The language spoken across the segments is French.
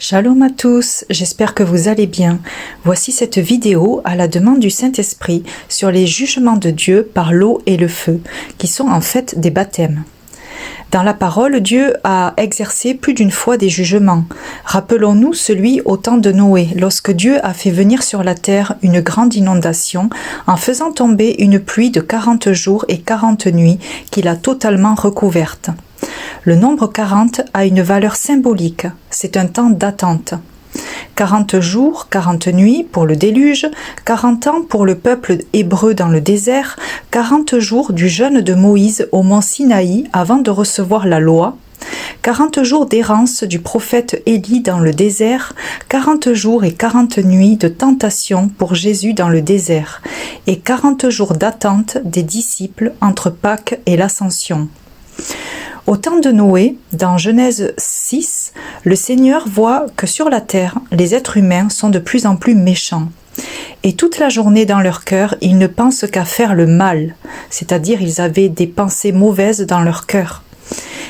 Shalom à tous, j'espère que vous allez bien. Voici cette vidéo à la demande du Saint-Esprit sur les jugements de Dieu par l'eau et le feu, qui sont en fait des baptêmes. Dans la parole, Dieu a exercé plus d'une fois des jugements. Rappelons-nous celui au temps de Noé, lorsque Dieu a fait venir sur la terre une grande inondation en faisant tomber une pluie de 40 jours et 40 nuits qui l'a totalement recouverte. Le nombre 40 a une valeur symbolique, c'est un temps d'attente. 40 jours, 40 nuits pour le déluge, 40 ans pour le peuple hébreu dans le désert, 40 jours du jeûne de Moïse au mont Sinaï avant de recevoir la loi, 40 jours d'errance du prophète Élie dans le désert, 40 jours et 40 nuits de tentation pour Jésus dans le désert, et 40 jours d'attente des disciples entre Pâques et l'Ascension. Au temps de Noé, dans Genèse 6, le Seigneur voit que sur la terre, les êtres humains sont de plus en plus méchants. Et toute la journée dans leur cœur, ils ne pensent qu'à faire le mal, c'est-à-dire ils avaient des pensées mauvaises dans leur cœur.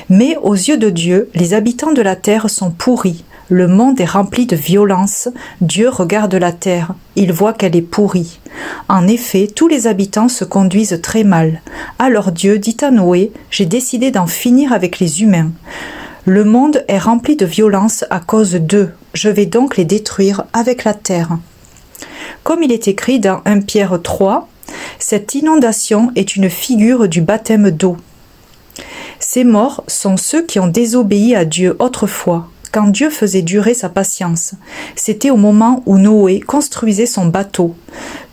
Mais aux yeux de Dieu, les habitants de la terre sont pourris. Le monde est rempli de violence. Dieu regarde la terre. Il voit qu'elle est pourrie. En effet, tous les habitants se conduisent très mal. Alors Dieu dit à Noé, « J'ai décidé d'en finir avec les humains. Le monde est rempli de violence à cause d'eux. Je vais donc les détruire avec la terre. » Comme il est écrit dans 1 Pierre 3, cette inondation est une figure du baptême d'eau. Ces morts sont ceux qui ont désobéi à Dieu autrefois, quand Dieu faisait durer sa patience. C'était au moment où Noé construisait son bateau.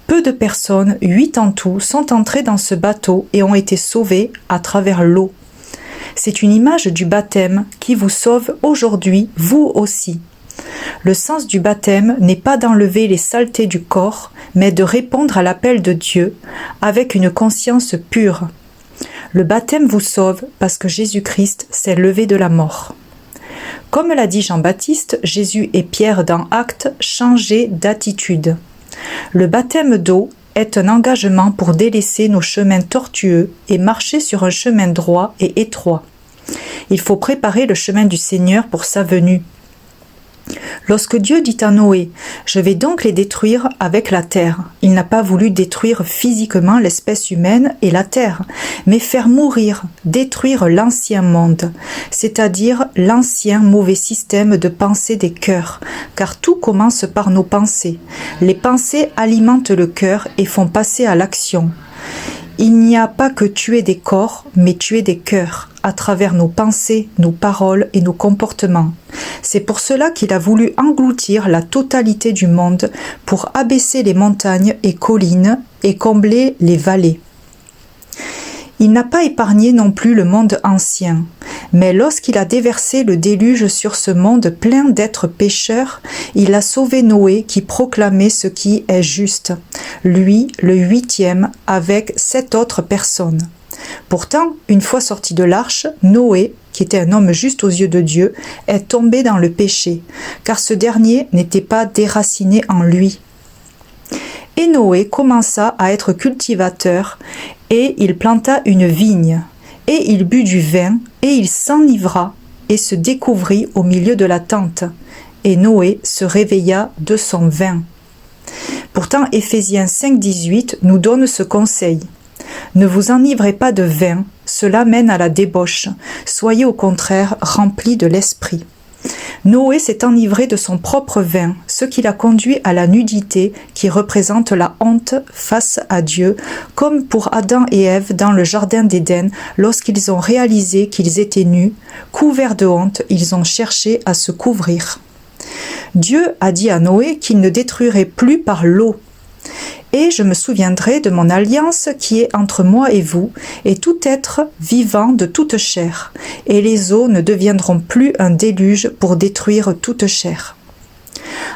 Peu de personnes, 8 en tout, sont entrées dans ce bateau et ont été sauvées à travers l'eau. C'est une image du baptême qui vous sauve aujourd'hui, vous aussi. Le sens du baptême n'est pas d'enlever les saletés du corps, mais de répondre à l'appel de Dieu avec une conscience pure. Le baptême vous sauve parce que Jésus-Christ s'est levé de la mort. Comme l'a dit Jean-Baptiste, Jésus et Pierre dans Actes changeaient d'attitude. Le baptême d'eau est un engagement pour délaisser nos chemins tortueux et marcher sur un chemin droit et étroit. Il faut préparer le chemin du Seigneur pour sa venue. Lorsque Dieu dit à Noé « Je vais donc les détruire avec la terre », il n'a pas voulu détruire physiquement l'espèce humaine et la terre, mais faire mourir, détruire l'ancien monde, c'est-à-dire l'ancien mauvais système de pensée des cœurs, car tout commence par nos pensées. Les pensées alimentent le cœur et font passer à l'action. Il n'y a pas que tuer des corps, mais tuer des cœurs, à travers nos pensées, nos paroles et nos comportements. C'est pour cela qu'il a voulu engloutir la totalité du monde pour abaisser les montagnes et collines et combler les vallées. Il n'a pas épargné non plus le monde ancien, mais lorsqu'il a déversé le déluge sur ce monde plein d'êtres pécheurs, il a sauvé Noé qui proclamait ce qui est juste, lui le 8e avec 7 autres personnes. Pourtant, une fois sorti de l'arche, Noé, qui était un homme juste aux yeux de Dieu, est tombé dans le péché, car ce dernier n'était pas déraciné en lui. Et Noé commença à être cultivateur, et il planta une vigne, et il but du vin, et il s'enivra, et se découvrit au milieu de la tente. Et Noé se réveilla de son vin. Pourtant, Éphésiens 5,18 nous donne ce conseil. Ne vous enivrez pas de vin, cela mène à la débauche. Soyez au contraire remplis de l'esprit. Noé s'est enivré de son propre vin, ce qui l'a conduit à la nudité qui représente la honte face à Dieu, comme pour Adam et Ève dans le jardin d'Éden, lorsqu'ils ont réalisé qu'ils étaient nus, couverts de honte, ils ont cherché à se couvrir. Dieu a dit à Noé qu'il ne détruirait plus par l'eau. Et je me souviendrai de mon alliance qui est entre moi et vous, et tout être vivant de toute chair, et les eaux ne deviendront plus un déluge pour détruire toute chair.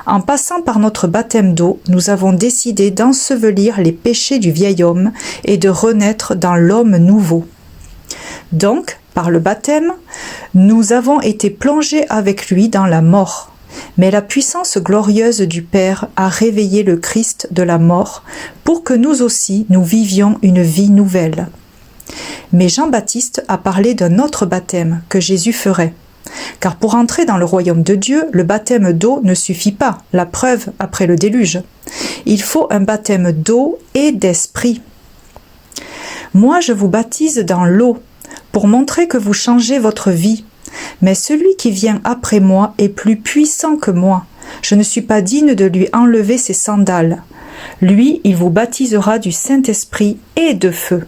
En passant par notre baptême d'eau, nous avons décidé d'ensevelir les péchés du vieil homme et de renaître dans l'homme nouveau. Donc, par le baptême, nous avons été plongés avec lui dans la mort. Mais la puissance glorieuse du Père a réveillé le Christ de la mort pour que nous aussi nous vivions une vie nouvelle. Mais Jean-Baptiste a parlé d'un autre baptême que Jésus ferait. Car pour entrer dans le royaume de Dieu, le baptême d'eau ne suffit pas, la preuve après le déluge. Il faut un baptême d'eau et d'esprit. Moi, je vous baptise dans l'eau, pour montrer que vous changez votre vie. Mais celui qui vient après moi est plus puissant que moi. Je ne suis pas digne de lui enlever ses sandales. Lui, il vous baptisera du Saint-Esprit et de feu.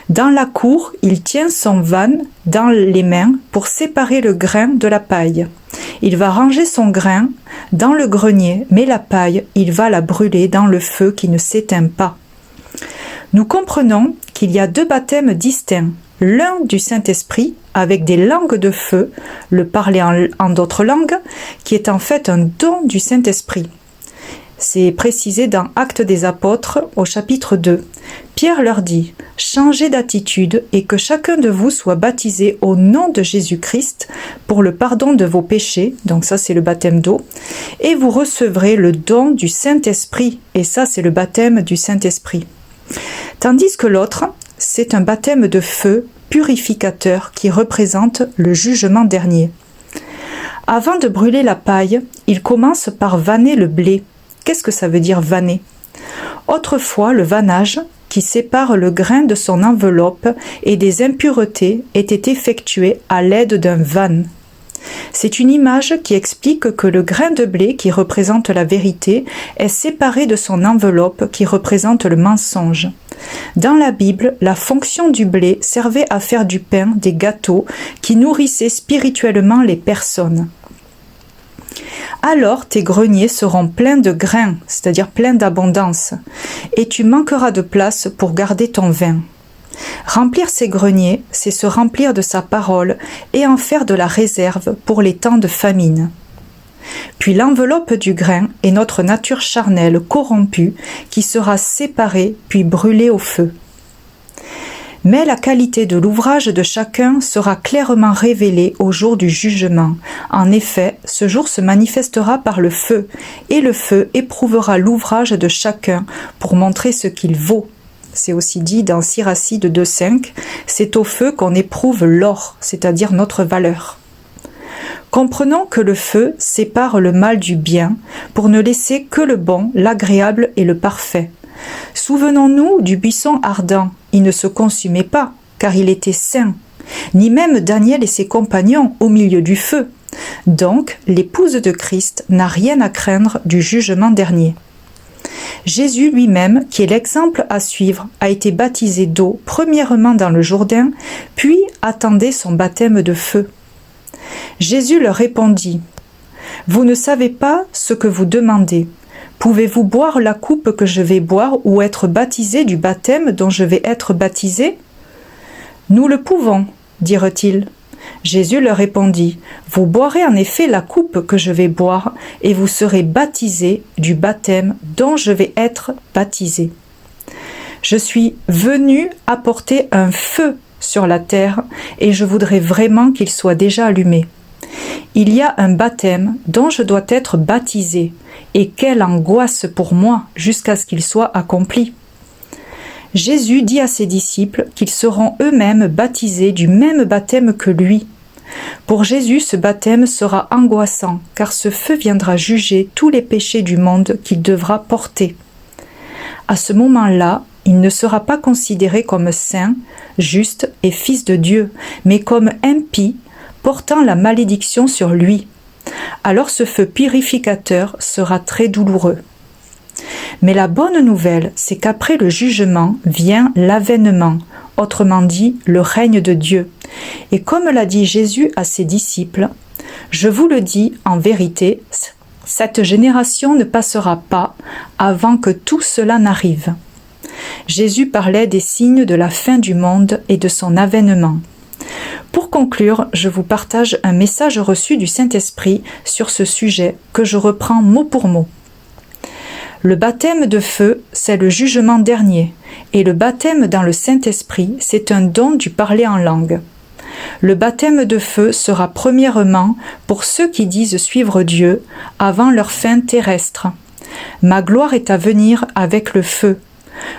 Dans la cour, il tient son vanne dans les mains pour séparer le grain de la paille. Il va ranger son grain dans le grenier, mais la paille, il va la brûler dans le feu qui ne s'éteint pas. Nous comprenons qu'il y a deux baptêmes distincts, l'un du Saint-Esprit avec des langues de feu, le parler en d'autres langues, qui est en fait un don du Saint-Esprit. C'est précisé dans Actes des Apôtres au chapitre 2. Pierre leur dit « Changez d'attitude et que chacun de vous soit baptisé au nom de Jésus-Christ pour le pardon de vos péchés », donc ça c'est le baptême d'eau, « et vous recevrez le don du Saint-Esprit », et ça c'est le baptême du Saint-Esprit. Tandis que l'autre, c'est un baptême de feu purificateur qui représente le jugement dernier. Avant de brûler la paille, il commence par vanner le blé. Qu'est-ce que ça veut dire vanner? Autrefois, le vannage, qui sépare le grain de son enveloppe et des impuretés, était effectué à l'aide d'un van. C'est une image qui explique que le grain de blé, qui représente la vérité, est séparé de son enveloppe, qui représente le mensonge. Dans la Bible, la fonction du blé servait à faire du pain, des gâteaux, qui nourrissaient spirituellement les personnes. Alors tes greniers seront pleins de grains, c'est-à-dire pleins d'abondance, et tu manqueras de place pour garder ton vin. Remplir ses greniers, c'est se remplir de sa parole et en faire de la réserve pour les temps de famine. Puis l'enveloppe du grain est notre nature charnelle corrompue qui sera séparée puis brûlée au feu. Mais la qualité de l'ouvrage de chacun sera clairement révélée au jour du jugement. En effet, ce jour se manifestera par le feu, et le feu éprouvera l'ouvrage de chacun pour montrer ce qu'il vaut. C'est aussi dit dans Siracide 2,5, c'est au feu qu'on éprouve l'or, c'est-à-dire notre valeur. Comprenons que le feu sépare le mal du bien pour ne laisser que le bon, l'agréable et le parfait. Souvenons-nous du buisson ardent, il ne se consumait pas, car il était saint, ni même Daniel et ses compagnons au milieu du feu. Donc, l'épouse de Christ n'a rien à craindre du jugement dernier. Jésus lui-même, qui est l'exemple à suivre, a été baptisé d'eau, premièrement dans le Jourdain, puis attendait son baptême de feu. Jésus leur répondit « Vous ne savez pas ce que vous demandez. Pouvez-vous boire la coupe que je vais boire ou être baptisé du baptême dont je vais être baptisé ?» Nous le pouvons, dirent-ils. Jésus leur répondit, « Vous boirez en effet la coupe que je vais boire et vous serez baptisés du baptême dont je vais être baptisé. Je suis venu apporter un feu sur la terre et je voudrais vraiment qu'il soit déjà allumé. Il y a un baptême dont je dois être baptisé, et quelle angoisse pour moi jusqu'à ce qu'il soit accompli. » Jésus dit à ses disciples qu'ils seront eux-mêmes baptisés du même baptême que lui. Pour Jésus, ce baptême sera angoissant, car ce feu viendra juger tous les péchés du monde qu'il devra porter. À ce moment-là, il ne sera pas considéré comme saint, juste et fils de Dieu, mais comme impie, portant la malédiction sur lui. Alors ce feu purificateur sera très douloureux. Mais la bonne nouvelle, c'est qu'après le jugement vient l'avènement, autrement dit le règne de Dieu. Et comme l'a dit Jésus à ses disciples, « Je vous le dis en vérité, cette génération ne passera pas avant que tout cela n'arrive. » Jésus parlait des signes de la fin du monde et de son avènement. Pour conclure, je vous partage un message reçu du Saint-Esprit sur ce sujet que je reprends mot pour mot. Le baptême de feu, c'est le jugement dernier, et le baptême dans le Saint-Esprit, c'est un don du parler en langue. Le baptême de feu sera premièrement pour ceux qui disent suivre Dieu avant leur fin terrestre. Ma gloire est à venir avec le feu.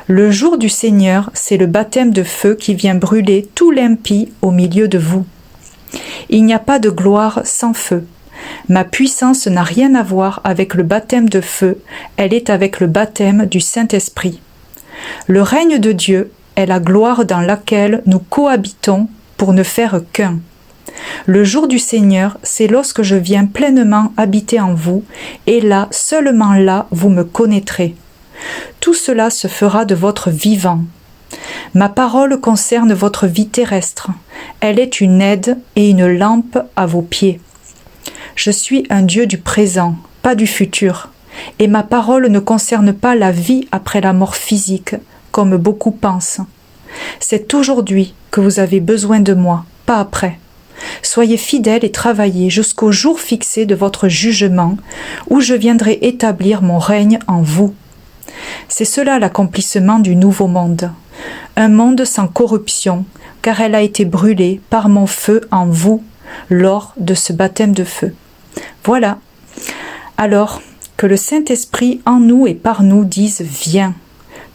Le jour du Seigneur, c'est le baptême de feu qui vient brûler tout l'impie au milieu de vous. Il n'y a pas de gloire sans feu. Ma puissance n'a rien à voir avec le baptême de feu, elle est avec le baptême du Saint-Esprit. Le règne de Dieu est la gloire dans laquelle nous cohabitons pour ne faire qu'un. Le jour du Seigneur, c'est lorsque je viens pleinement habiter en vous, et là, seulement là, vous me connaîtrez. Tout cela se fera de votre vivant. Ma parole concerne votre vie terrestre. Elle est une aide et une lampe à vos pieds. Je suis un Dieu du présent, pas du futur, et ma parole ne concerne pas la vie après la mort physique, comme beaucoup pensent. C'est aujourd'hui que vous avez besoin de moi, pas après. Soyez fidèles et travaillez jusqu'au jour fixé de votre jugement, où je viendrai établir mon règne en vous. C'est cela l'accomplissement du nouveau monde. Un monde sans corruption, car elle a été brûlée par mon feu en vous, lors de ce baptême de feu. Voilà. Alors, que le Saint-Esprit en nous et par nous dise « Viens »,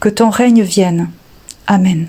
que ton règne vienne. Amen.